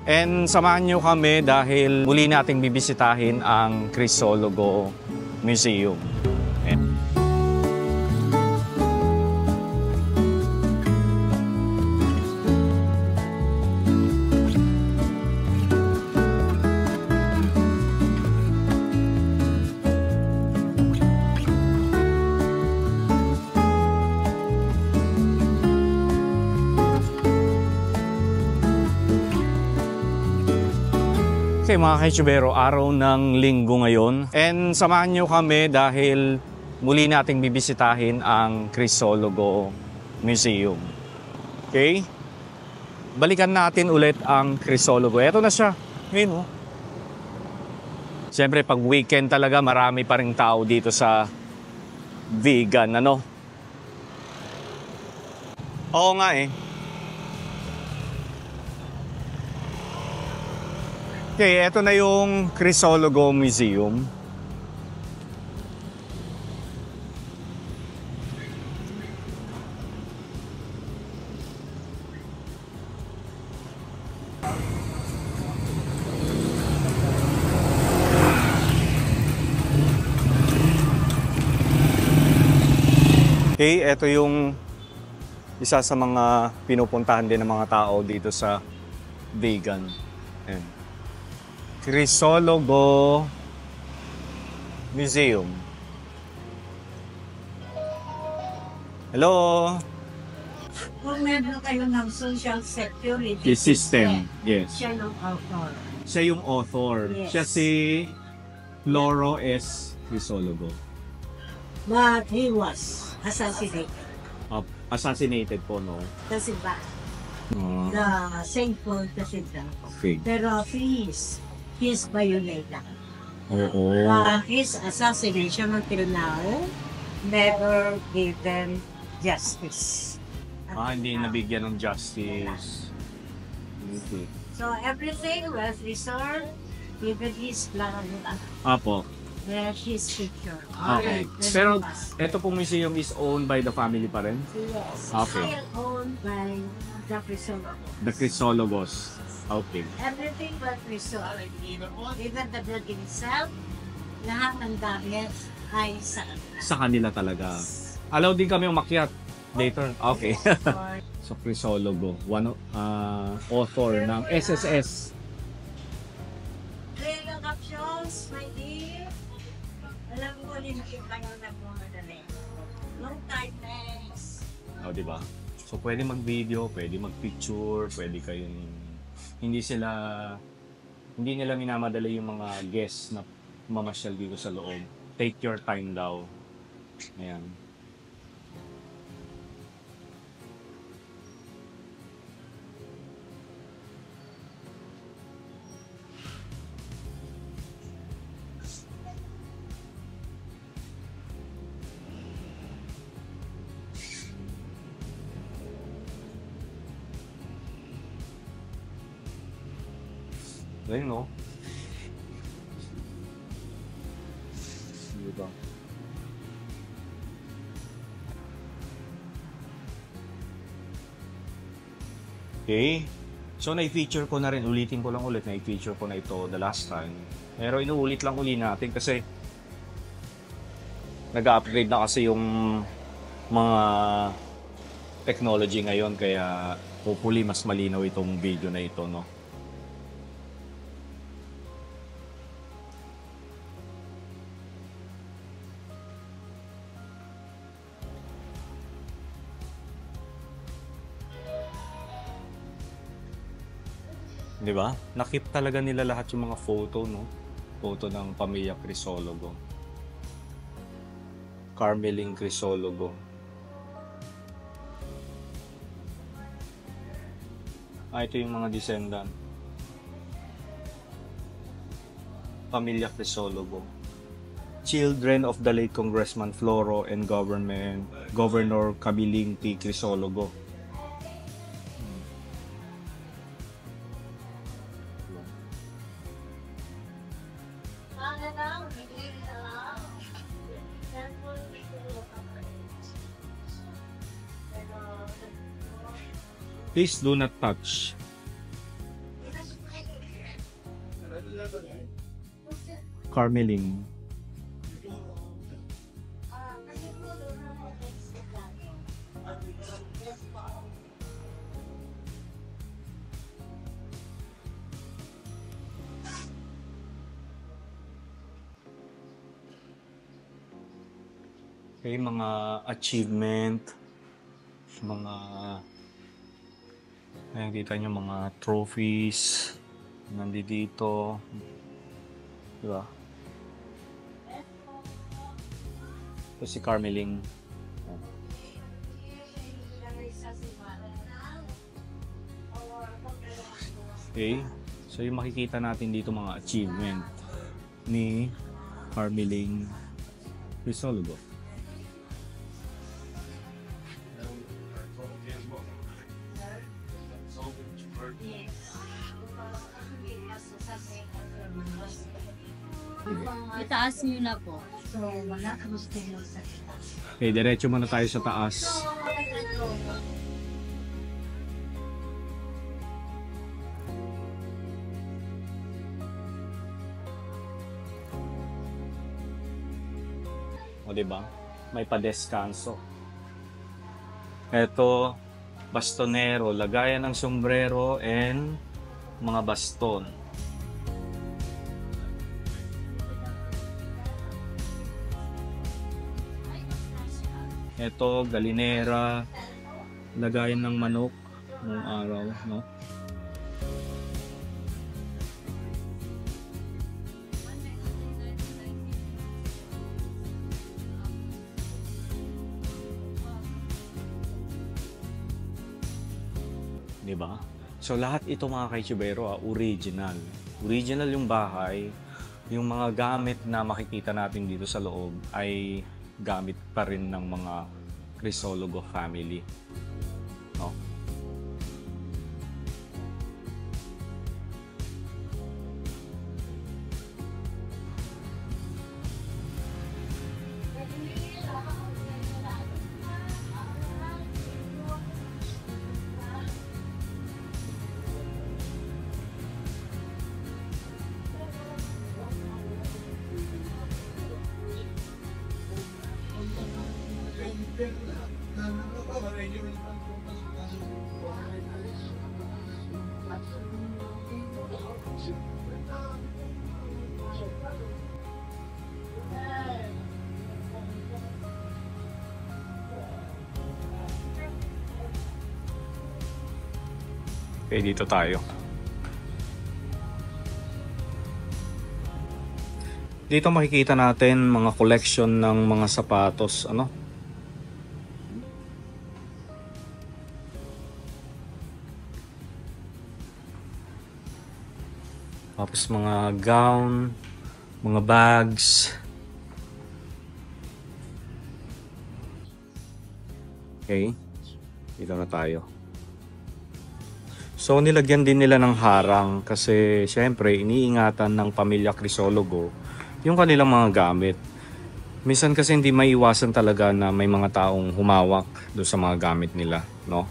And samahan nyo kami dahil muli nating bibisitahin ang Crisologo Museum. Okay mga ka-YouTubero, araw ng linggo ngayon. And samahan nyo kami dahil muli nating bibisitahin ang Crisologo Museum. Okay? Balikan natin ulit ang Crisologo. Eto na siya. Ngayon, oh. Siyempre, pag weekend talaga, marami pa ring tao dito sa Vigan, ano? Oo nga eh. Okay, eto na yung Crisologo Museum. Okay, eto yung isa sa mga pinupuntahan din ng mga tao dito sa Vigan. Ayan. Crisologo Museum. Hello? Kung meron kayo ng social security System. Yes. siya yung author. Siya yung author. Yes. Siya si Floro S. Crisologo. But he was assassinated. Assassinated po, no? Kasi ba? The Saint Paul Cathedral. Okay. Pero his violated. Oo. His assassination until now never given justice. Hindi nabigyan ng justice. Okay. So everything was reserved, even his plan, Apo. his picture. Okay. Pero ito pong museum is owned by the family pa rin? Yes. Okay. Still owned by the Crisologo. The Crisologos. Okay. Everything was resolved. Even the building itself, lahat ng gamit ay Sa kanila talaga. Allow din kami umakyat later. Okay. So Crisologo, one author ng SSS. Real captions, my dear. Alam mo, linakit kayo nagmamadali. Long time next. Oh, di ba? So pwede mag-video, pwede mag-picture, pwede kayong hindi nila minamadala yung mga guests na mamasyal dito sa loob. Take your time daw. Ayan. Ayun, no? Diba? Okay. So, na-feature ko na rin. Ulitin ko lang ulit. Na-feature ko na ito the last time. Pero inuulit lang uli natin kasi nag-upgrade na kasi yung mga technology ngayon. Kaya hopefully mas malinaw itong video na ito, no? Di ba? Nakip talaga nila lahat yung mga photo, no? Photo ng pamilya Crisologo. Carmeling Crisologo. Ito yung mga descendant. Pamilya Crisologo. Children of the late Congressman Floro and Governor Camiling T. Crisologo. Please do not touch. Carmeling. Okay, mga achievement, mga ayan, kita nyo mga trophies nandito, di ba? Ito si Carmeling. Okay, so yung makikita natin dito mga achievement ni Carmeling Crisologo. Itaas nyo na po. So, wala kang stelo sa itaas. Okay, diretso muna tayo sa taas. O, diba? May padeskanso. Ito, bastonero, lagayan ng sombrero and mga baston. Ito, galinera, lagayan ng manok noong araw, no? Diba? So lahat ito mga kaichibero, original. Original yung bahay. Yung mga gamit na makikita natin dito sa loob ay gamit pa rin ng mga Crisologo family. No? Okay, dito tayo. Dito makikita natin mga collection ng mga sapatos, ano? Tapos mga gown, mga bags. Okay, dito na tayo. So nilagyan din nila ng harang kasi syempre iniingatan ng pamilya Crisologo yung kanilang mga gamit. Minsan kasi hindi maiiwasan talaga na may mga taong humawak doon sa mga gamit nila, no?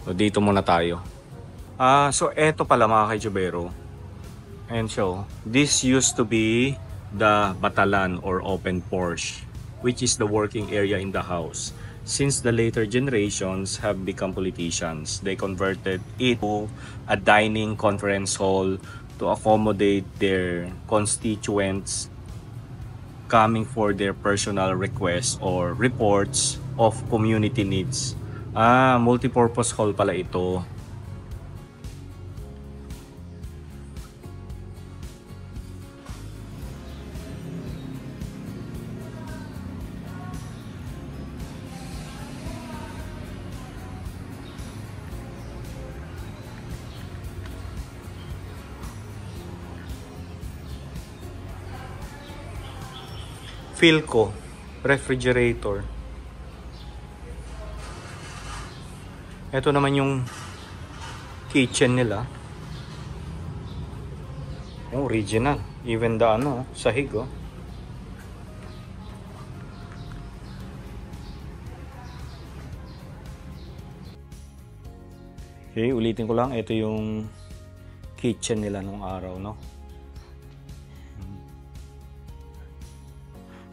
So dito muna tayo. So eto pala mga kaichibero. And so, this used to be the batalan or open porch, which is the working area in the house. Since the later generations have become politicians, they converted it to a dining conference hall to accommodate their constituents coming for their personal requests or reports of community needs. Multipurpose hall pala ito. Philco refrigerator. Ito naman yung kitchen nila. Yung original. Even the sahig, oh. Okay, ulitin ko lang. Ito yung kitchen nila nung araw, no?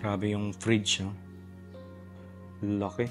Grabe yung fridge, no? Laki.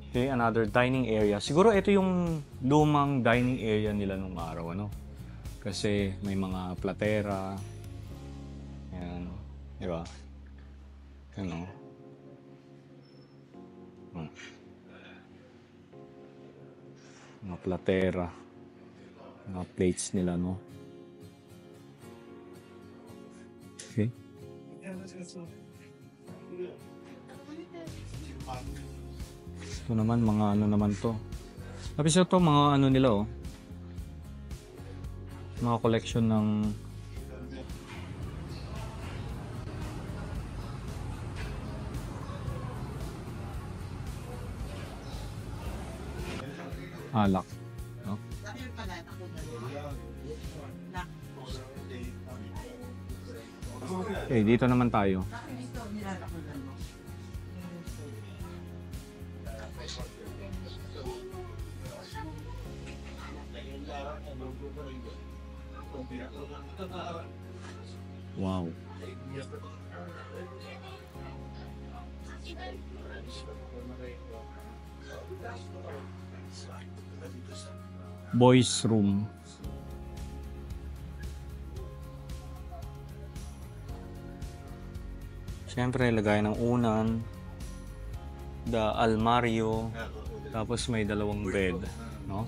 Okay, another dining area. Siguro ito yung lumang dining area nila nung araw, ano? Kasi may mga platera. Ayan. Di ba? Ano? Mga platera. Mga plates nila, no? Okay. Ito naman, mga ano naman to. Tapos ito, mga ano nila, oh. Mga collection ng alak. No? Okay, dito naman tayo. Wow. Boys room. Siyempre, lagay ng unan, the almario, tapos may dalawang bed, no?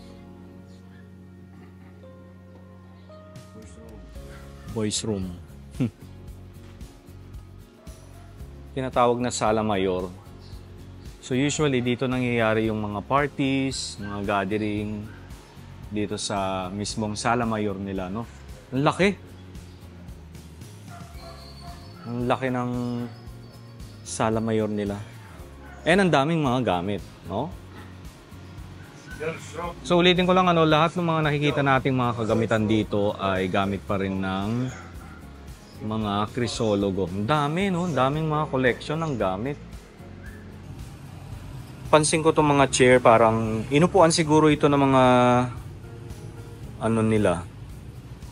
Boys room. Tinatawag na sala mayor. So usually dito nangyayari yung mga parties, mga gathering dito sa mismong sala mayor nila, no? Ang laki. Ang laki ng sala mayor nila. And ang daming mga gamit, no? So ulitin ko lang, ano, lahat ng mga nakikita nating mga kagamitan dito ay gamit pa rin ng mga Crisologo. Ang dami, no? Ang daming mga collection ng gamit. Pansin ko itong mga chair, parang inupuan siguro ito ng mga ano nila,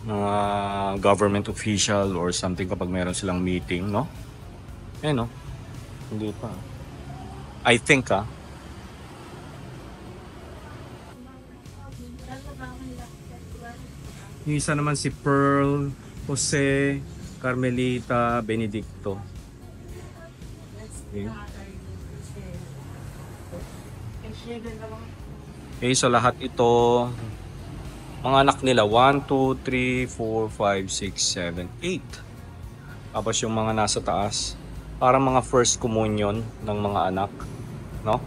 mga government official or something kapag meron silang meeting, no? Eh, no? Hindi pa. I think, Yung isa naman si Pearl, Jose, Carmelita, Benedicto. Okay. Okay, so lahat ito, mga anak nila, 1, 2, 3, 4, 5, 6, 7, 8. Tapos yung mga nasa taas, parang mga first communion ng mga anak, no?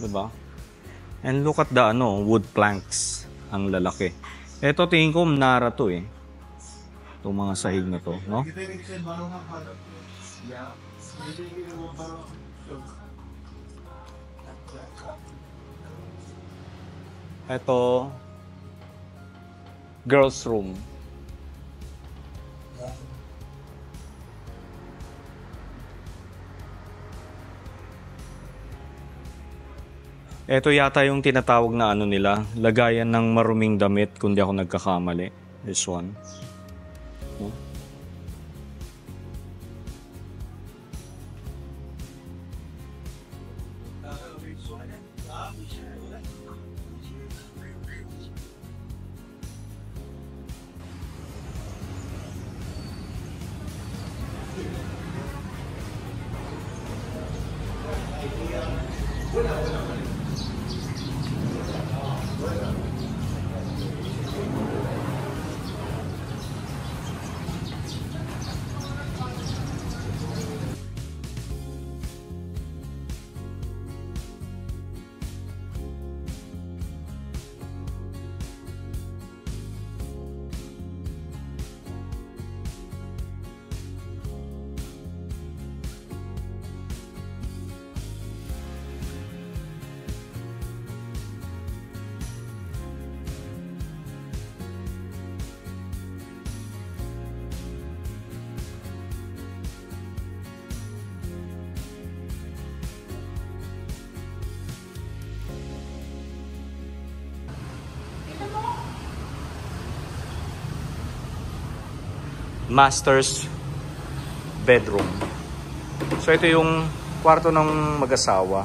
Diba? And look at the wood planks, ang lalaki. Ito tingin ko Nara to eh. Itong mga sahig na to, no? Ito, girls room. Ito yata yung tinatawag na ano nila, lagayan ng maruming damit, kung di ako nagkakamali. This one. No? master's bedroom. So ito yung kwarto ng mag-asawa.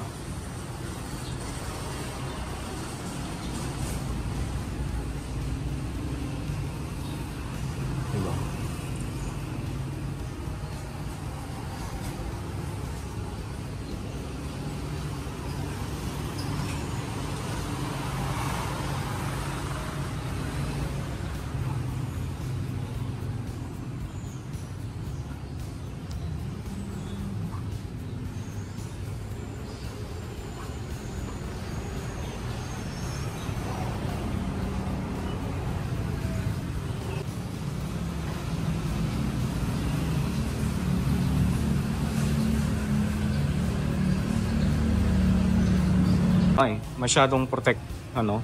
Diba? Ay, masyadong protect, ano.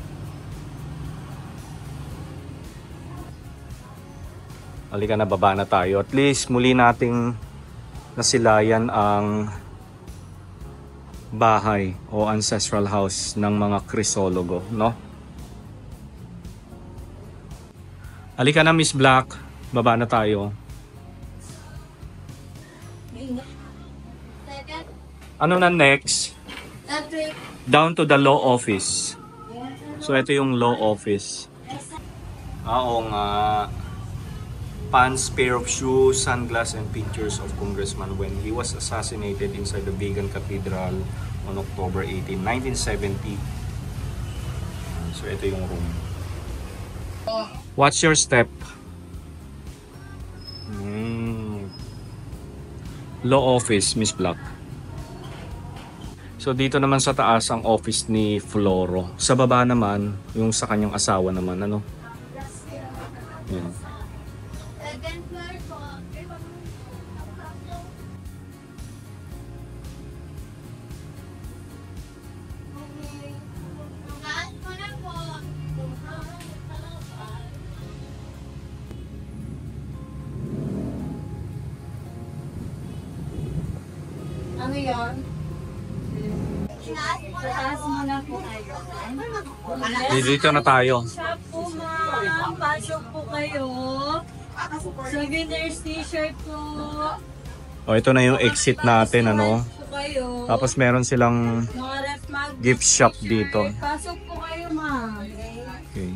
Halika na, baba na tayo. At least muli nating nasilayan ang bahay o ancestral house ng mga Crisologo, no? Halika na, Miss Black. Baba na tayo. Ano na next? Down to the law office. So ito yung law office. Oo nga. Pants, pair of shoes, sunglass, and pictures of Congressman when he was assassinated inside the Vigan Cathedral on October 18, 1970. So ito yung room. What's your step? Law office, Miss Black. So dito naman sa taas ang office ni Floro. Sa baba naman, yung sa kanyang asawa naman, ano? Yan. Ano yun? Taas mo na po kayo. Dito na tayo. Shop po, ma'am. Pasok po kayo. Souvenirs t-shirt po. O, ito na yung exit natin, ano? Kayo. Tapos meron silang Mga ref mag gift shop dito. Pasok po kayo, ma'am. Okay.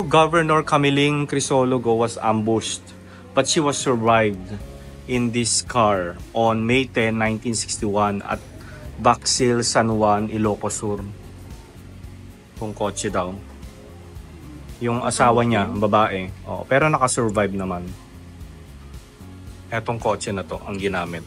Governor Camiling Crisologo was ambushed, but she was survived in this car on May 10, 1961 at Baxil, San Juan, Ilocos Sur. Kung kotse daw. Yung asawa niya, ang babae. Oh, pero nakasurvive naman. Etong kotse na to ang ginamit.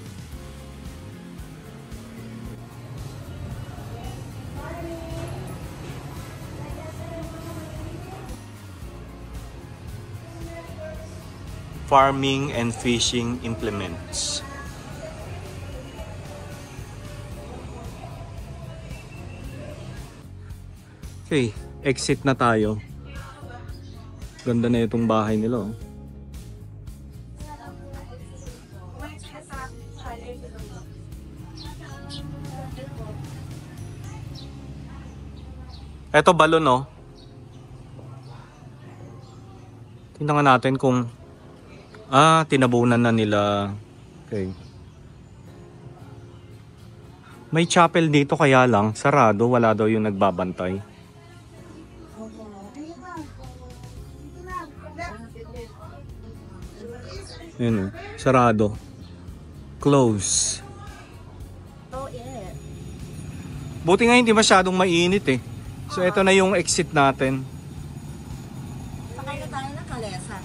Farming and fishing implements. Okay, exit na tayo. Ganda na itong bahay nila. Oh. Eto balon, oh. Tingnan nga natin kung tinabunan na nila. Okay. May chapel dito kaya lang sarado, wala daw yung nagbabantay. Yun, sarado. Close. Buti nga hindi masyadong mainit eh. So ito na yung exit natin. Sakay na tayo ng kalesa.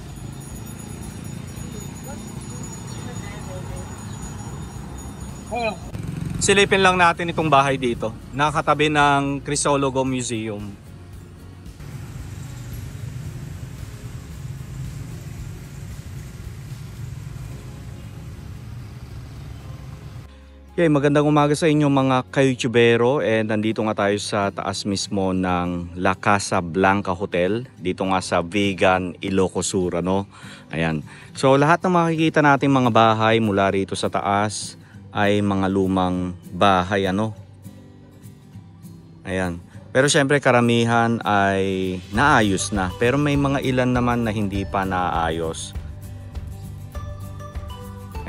Silipin lang natin itong bahay dito. Nakatabi ng Crisologo Museum. Okay, magandang umaga sa inyo mga ka-YouTubero, and nandito nga tayo sa taas mismo ng La Casa Blanca Hotel dito nga sa Vigan, Ilocos Sur, ano? Ayan. So lahat ng makikita natin mga bahay mula rito sa taas ay mga lumang bahay, ano? Ayan. Pero syempre karamihan ay naayos na, pero may mga ilan naman na hindi pa naayos.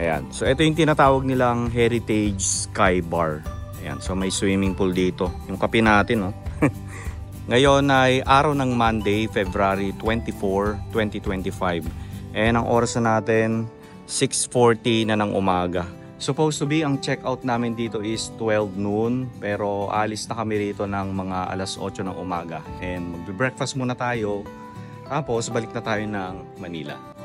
Ayan. So ito yung tinatawag nilang Heritage Sky Bar. Ayan. So may swimming pool dito. Yung kape natin, no? Ngayon ay araw ng Monday, February 24, 2025. And ang oras na natin, 6:40 na ng umaga. Supposed to be, ang check-out namin dito is 12 noon. Pero alis na kami rito ng mga alas 8 ng umaga. And magbe-breakfast muna tayo. Tapos balik na tayo ng Manila.